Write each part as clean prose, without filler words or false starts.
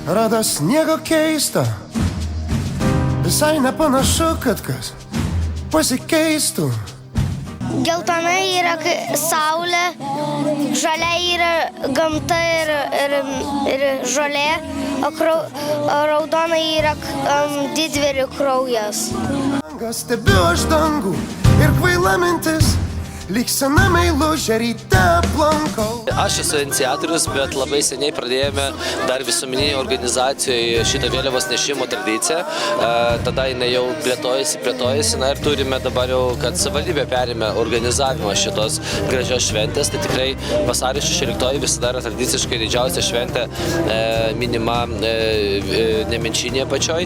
Rados nieko keisto, visai nepanašu, kad kas pasikeistų. Geltona yra saulė, žalia yra gamta ir žolė, o raudona yra didvyrių kraujas. Stebiu aš dangų ir kvaila mintis, lyg sena meilužė ryte aplankau. Aš esu iniciatorius, bet labai seniai pradėjome dar visuomeninėje organizacijoje šitą vėliavos nešimo tradiciją. Tada jinai jau plėtojasi, na ir turime dabar jau, kad savivaldybė perėmė organizavimą šitos gražios šventės. Tai tikrai vasario 16 visada yra tradiciškai didžiausia šventė minima Nemenčinėje pačioj.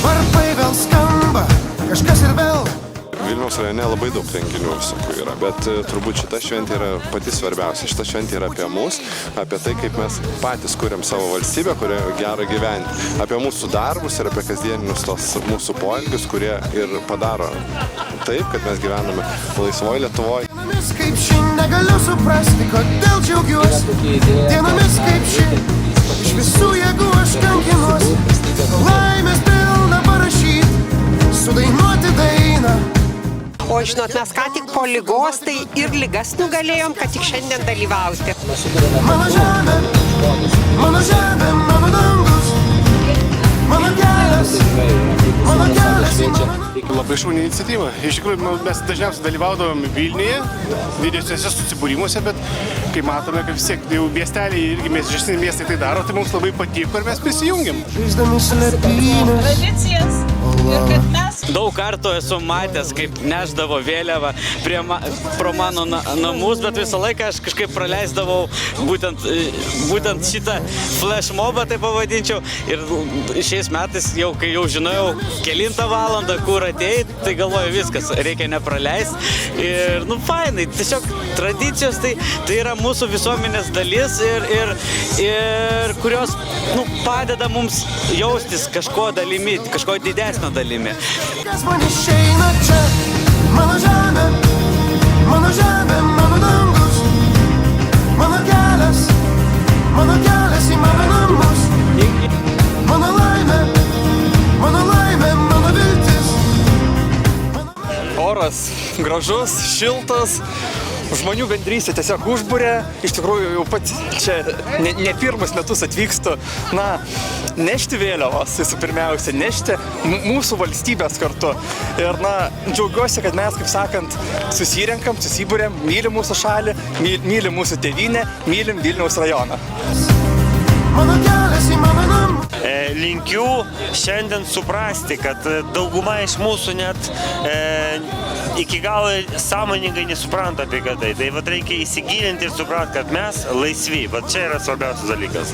Varpai vėl skamba, kažkas ir vėl. Vilniaus rajone labai daug renginių visokių yra, bet turbūt šita šventė yra pati svarbiausia. Šita šventė yra apie mus, apie tai, kaip mes patys kuriam savo valstybę, kurioje gera gyventi, apie mūsų darbus ir apie kasdieninius tos mūsų poelgius, kurie ir padaro taip, kad mes gyvename laisvoje Lietuvoje. Dienomis kaip ši negaliu suprasti, kodėl džiaugiuosi. Dienomis kaip ši, iš visų jėgų aš kankinuosi. Laimės pilna parašyti, sudainuoti dainą. O žinot, mes ką tik po ligos, tai ir ligas nugalėjom, kad tik šiandien dalyvauti. Mano žemė, mano žemė, mano dangus, mano kelias į mano dangus. Labai šauni iniciatyva. Iš tikrųjų, mes dažniausiai dalyvaudavom Vilniuje, didesniuose susibūrimuose, bet kai matome, kad vis tiek jau miesteliai irgi mažesni miestai tai daro, tai mums labai patiko ir mes prisijungiam. Tradicijas ir kad mes... Daug kartų esu matęs, kaip neždavo vėliavą pro mano namus, bet visą laiką aš kažkaip praleisdavau būtent šitą flashmobą, tai pavadinčiau. Ir šiais metais, kai jau žinojau kelintą valandą, kur atėjai, tai galvoju viskas, reikia nepraleisti. Ir, fainai, tiesiog tradicijos tai yra mūsų visuomenės dalis ir kurios, padeda mums jaustis kažko dalimi, kažko didesnio dalimi. Kas man išeina čia, mano žemė, mano žemė, mano dangus, mano kelias į mano namus, mano laimė, mano viltis. Oras gražus, šiltas, žmonių bendrystė tiesiog užbūrė. Iš tikrųjų, jau pats čia ne pirmus metus atvykstu, nešti vėliavos, visų pirmiausia, nešti mūsų valstybės kartu. Ir, džiaugiuosi, kad mes, kaip sakant, susirenkam, susibūrėm, mylim mūsų šalį, mylim mūsų tėvynę, mylim Vilniaus rajoną. Mano kelias į mano namus. Linkiu šiandien suprasti, kad dauguma iš mūsų net iki galo sąmoningai nesupranta apie ką tai. Tai reikia įsigilinti ir suprasti, kad mes laisvi. Čia yra svarbiausias dalykas.